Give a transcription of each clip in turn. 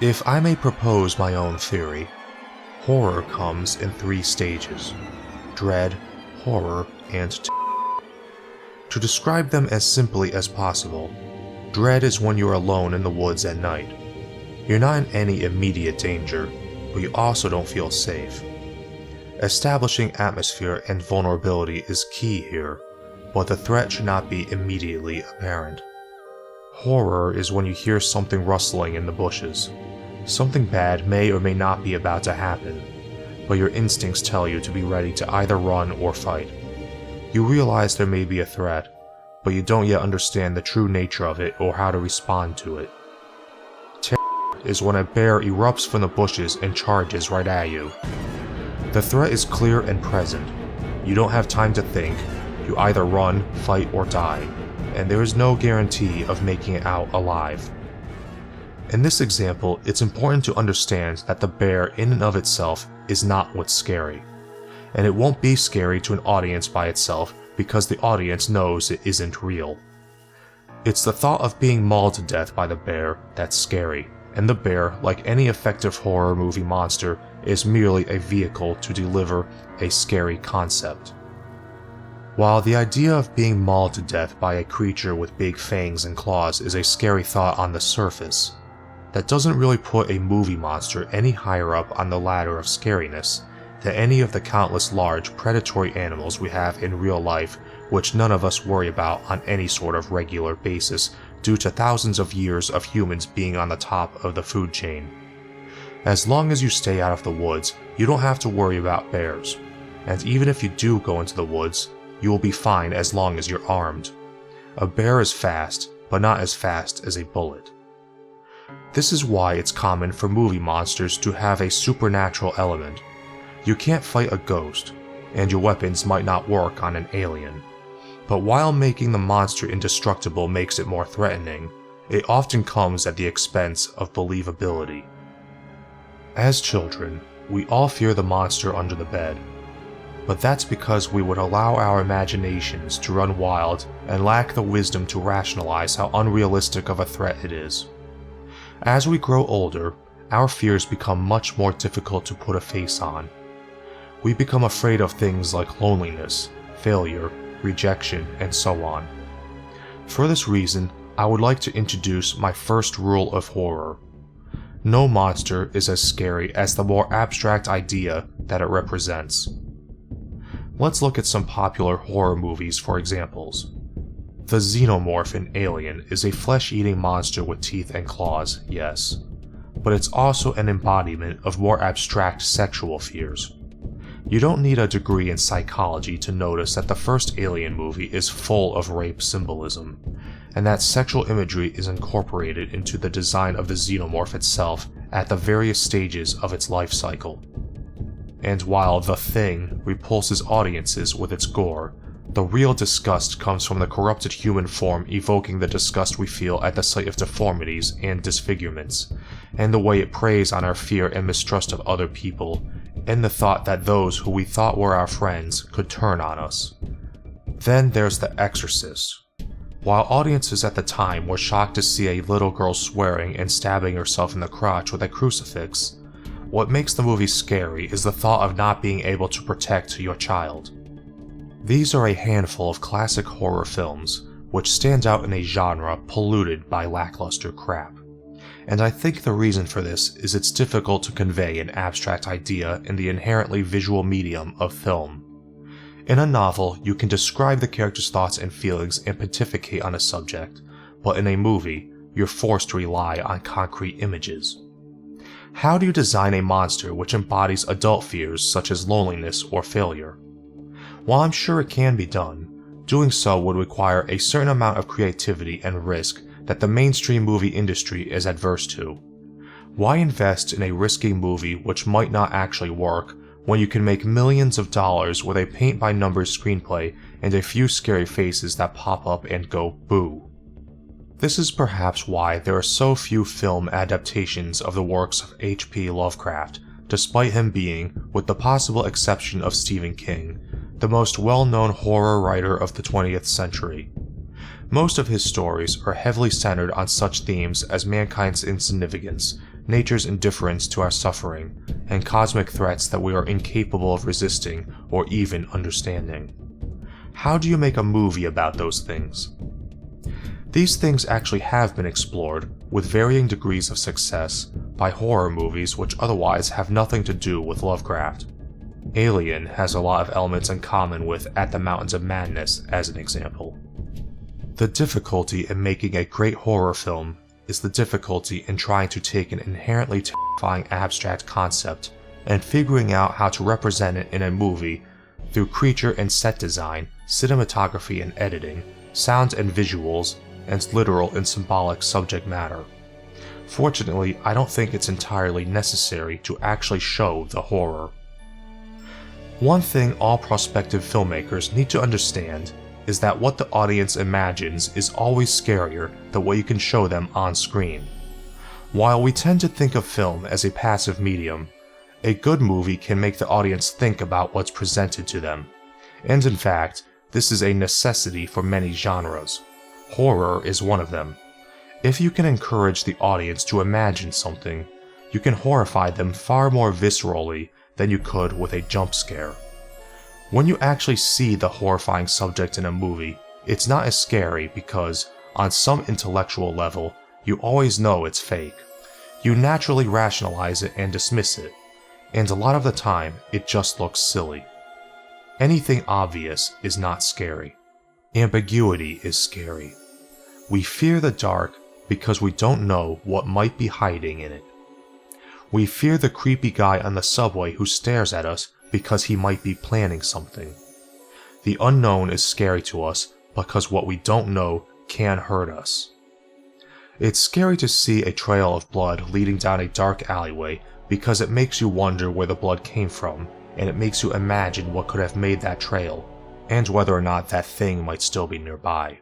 If I may propose my own theory, horror comes in 3 stages: dread, horror, and To describe them as simply as possible, dread is when you're alone in the woods at night. You're not in any immediate danger, but you also don't feel safe. Establishing atmosphere and vulnerability is key here, but the threat should not be immediately apparent. Horror is when you hear something rustling in the bushes. Something bad may or may not be about to happen, but your instincts tell you to be ready to either run or fight. You realize there may be a threat, but you don't yet understand the true nature of it or how to respond to it. Terror is when a bear erupts from the bushes and charges right at you. The threat is clear and present. You don't have time to think. You either run, fight, or die, and there is no guarantee of making it out alive. In this example, it's important to understand that the bear in and of itself is not what's scary, and it won't be scary to an audience by itself because the audience knows it isn't real. It's the thought of being mauled to death by the bear that's scary, and the bear, like any effective horror movie monster, is merely a vehicle to deliver a scary concept. While the idea of being mauled to death by a creature with big fangs and claws is a scary thought on the surface, that doesn't really put a movie monster any higher up on the ladder of scariness than any of the countless large predatory animals we have in real life, which none of us worry about on any sort of regular basis due to thousands of years of humans being on the top of the food chain. As long as you stay out of the woods, you don't have to worry about bears, and even if you do go into the woods, you will be fine as long as you're armed. A bear is fast, but not as fast as a bullet. This is why it's common for movie monsters to have a supernatural element. You can't fight a ghost, and your weapons might not work on an alien. But while making the monster indestructible makes it more threatening, it often comes at the expense of believability. As children, we all fear the monster under the bed, but that's because we would allow our imaginations to run wild and lack the wisdom to rationalize how unrealistic of a threat it is. As we grow older, our fears become much more difficult to put a face on. We become afraid of things like loneliness, failure, rejection, and so on. For this reason, I would like to introduce my first rule of horror. No monster is as scary as the more abstract idea that it represents. Let's look at some popular horror movies for examples. The Xenomorph in Alien is a flesh-eating monster with teeth and claws, yes, but it's also an embodiment of more abstract sexual fears. You don't need a degree in psychology to notice that the first Alien movie is full of rape symbolism, and that sexual imagery is incorporated into the design of the Xenomorph itself at the various stages of its life cycle. And while The Thing repulses audiences with its gore, the real disgust comes from the corrupted human form evoking the disgust we feel at the sight of deformities and disfigurements, and the way it preys on our fear and mistrust of other people, and the thought that those who we thought were our friends could turn on us. Then there's The Exorcist. While audiences at the time were shocked to see a little girl swearing and stabbing herself in the crotch with a crucifix, what makes the movie scary is the thought of not being able to protect your child. These are a handful of classic horror films which stand out in a genre polluted by lackluster crap, and I think the reason for this is it's difficult to convey an abstract idea in the inherently visual medium of film. In a novel, you can describe the character's thoughts and feelings and pontificate on a subject, but in a movie, you're forced to rely on concrete images. How do you design a monster which embodies adult fears such as loneliness or failure? While I'm sure it can be done, doing so would require a certain amount of creativity and risk that the mainstream movie industry is adverse to. Why invest in a risky movie which might not actually work when you can make millions of dollars with a paint-by-numbers screenplay and a few scary faces that pop up and go boo? This is perhaps why there are so few film adaptations of the works of H.P. Lovecraft, despite him being, with the possible exception of Stephen King, the most well-known horror writer of the 20th century. Most of his stories are heavily centered on such themes as mankind's insignificance, nature's indifference to our suffering, and cosmic threats that we are incapable of resisting or even understanding. How do you make a movie about those things? These things actually have been explored, with varying degrees of success, by horror movies which otherwise have nothing to do with Lovecraft. Alien has a lot of elements in common with At the Mountains of Madness, as an example. The difficulty in making a great horror film is the difficulty in trying to take an inherently terrifying abstract concept and figuring out how to represent it in a movie through creature and set design, cinematography and editing, sounds and visuals, and literal and symbolic subject matter. Fortunately, I don't think it's entirely necessary to actually show the horror. One thing all prospective filmmakers need to understand is that what the audience imagines is always scarier than what you can show them on screen. While we tend to think of film as a passive medium, a good movie can make the audience think about what's presented to them. And in fact, this is a necessity for many genres. Horror is one of them. If you can encourage the audience to imagine something, you can horrify them far more viscerally than you could with a jump scare. When you actually see the horrifying subject in a movie, it's not as scary because, on some intellectual level, you always know it's fake. You naturally rationalize it and dismiss it, and a lot of the time, it just looks silly. Anything obvious is not scary. Ambiguity is scary. We fear the dark because we don't know what might be hiding in it. We fear the creepy guy on the subway who stares at us because he might be planning something. The unknown is scary to us because what we don't know can hurt us. It's scary to see a trail of blood leading down a dark alleyway because it makes you wonder where the blood came from, and it makes you imagine what could have made that trail, and whether or not that thing might still be nearby.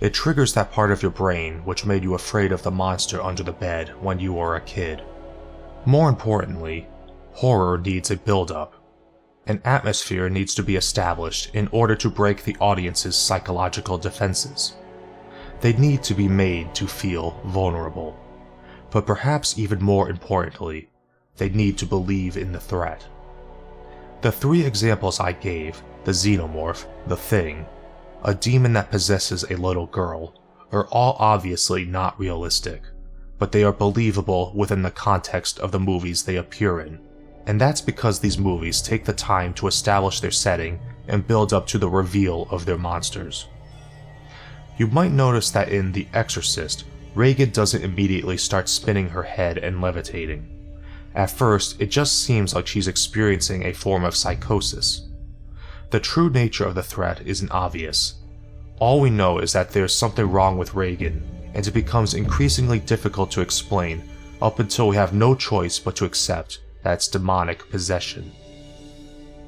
It triggers that part of your brain which made you afraid of the monster under the bed when you were a kid. More importantly, horror needs a build-up. An atmosphere needs to be established in order to break the audience's psychological defenses. They need to be made to feel vulnerable. But perhaps even more importantly, they need to believe in the threat. The three examples I gave, the Xenomorph, the Thing, a demon that possesses a little girl, are all obviously not realistic, but they are believable within the context of the movies they appear in, and that's because these movies take the time to establish their setting and build up to the reveal of their monsters. You might notice that in The Exorcist, Regan doesn't immediately start spinning her head and levitating. At first, it just seems like she's experiencing a form of psychosis. The true nature of the threat isn't obvious. All we know is that there's something wrong with Regan, and it becomes increasingly difficult to explain up until we have no choice but to accept that it's demonic possession.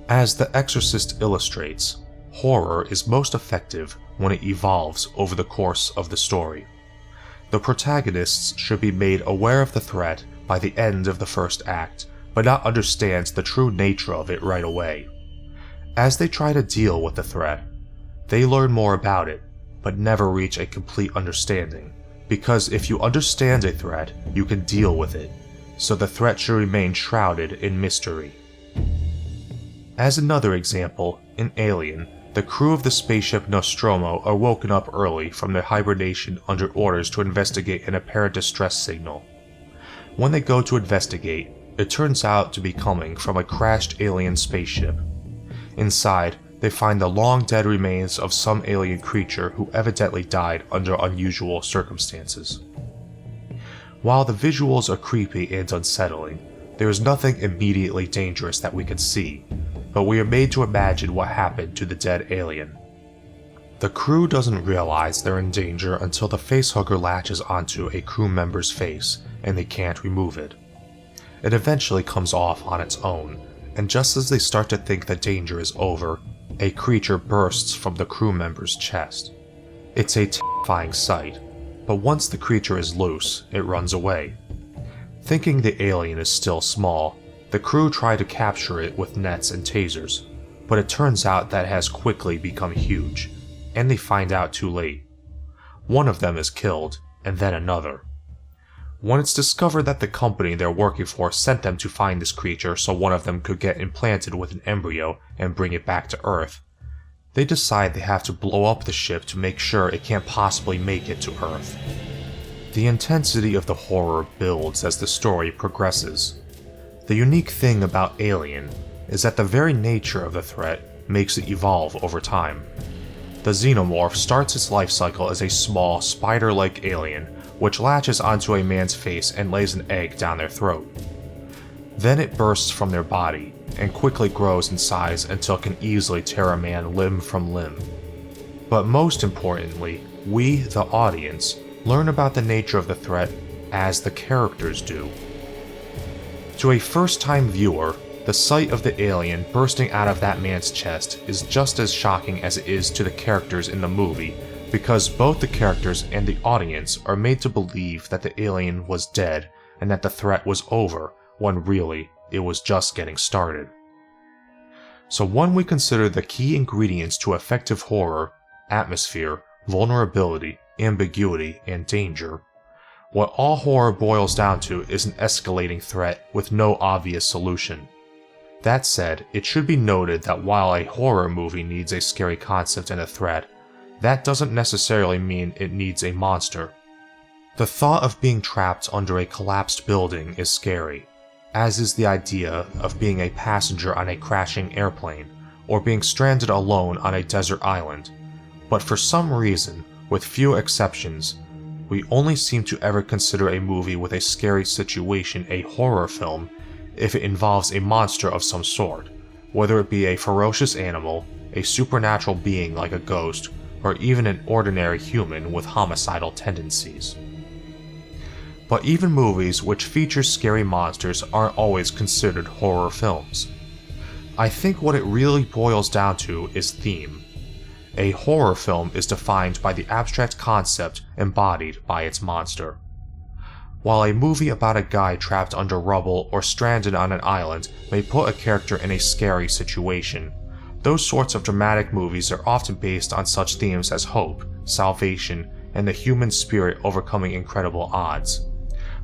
As The Exorcist illustrates, horror is most effective when it evolves over the course of the story. The protagonists should be made aware of the threat by the end of the first act, but not understand the true nature of it right away. As they try to deal with the threat, they learn more about it, but never reach a complete understanding, because if you understand a threat, you can deal with it, so the threat should remain shrouded in mystery. As another example, in Alien, the crew of the spaceship Nostromo are woken up early from their hibernation under orders to investigate an apparent distress signal. When they go to investigate, it turns out to be coming from a crashed alien spaceship. Inside, they find the long-dead remains of some alien creature who evidently died under unusual circumstances. While the visuals are creepy and unsettling, there is nothing immediately dangerous that we can see, but we are made to imagine what happened to the dead alien. The crew doesn't realize they're in danger until the facehugger latches onto a crew member's face and they can't remove it. It eventually comes off on its own, and just as they start to think the danger is over, a creature bursts from the crew member's chest. It's a terrifying sight, but once the creature is loose, it runs away. Thinking the alien is still small, the crew try to capture it with nets and tasers, but it turns out that it has quickly become huge, and they find out too late. One of them is killed, and then another. When it's discovered that the company they're working for sent them to find this creature so one of them could get implanted with an embryo and bring it back to Earth, they decide they have to blow up the ship to make sure it can't possibly make it to Earth. The intensity of the horror builds as the story progresses. The unique thing about Alien is that the very nature of the threat makes it evolve over time. The Xenomorph starts its life cycle as a small, spider-like alien which latches onto a man's face and lays an egg down their throat. Then it bursts from their body and quickly grows in size until it can easily tear a man limb from limb. But most importantly, we, the audience, learn about the nature of the threat as the characters do. To a first-time viewer, the sight of the alien bursting out of that man's chest is just as shocking as it is to the characters in the movie, because both the characters and the audience are made to believe that the alien was dead and that the threat was over, when really, it was just getting started. So when we consider the key ingredients to effective horror, atmosphere, vulnerability, ambiguity, and danger, what all horror boils down to is an escalating threat with no obvious solution. That said, it should be noted that while a horror movie needs a scary concept and a threat, that doesn't necessarily mean it needs a monster. The thought of being trapped under a collapsed building is scary, as is the idea of being a passenger on a crashing airplane, or being stranded alone on a desert island. But for some reason, with few exceptions, we only seem to ever consider a movie with a scary situation a horror film if it involves a monster of some sort, whether it be a ferocious animal, a supernatural being like a ghost, or even an ordinary human with homicidal tendencies. But even movies which feature scary monsters aren't always considered horror films. I think what it really boils down to is theme. A horror film is defined by the abstract concept embodied by its monster. While a movie about a guy trapped under rubble or stranded on an island may put a character in a scary situation, those sorts of dramatic movies are often based on such themes as hope, salvation, and the human spirit overcoming incredible odds.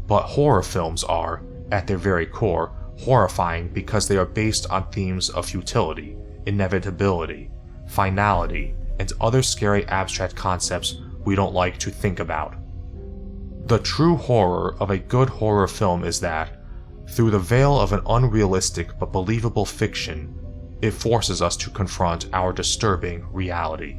But horror films are, at their very core, horrifying because they are based on themes of futility, inevitability, finality, and other scary abstract concepts we don't like to think about. The true horror of a good horror film is that, through the veil of an unrealistic but believable fiction, it forces us to confront our disturbing reality.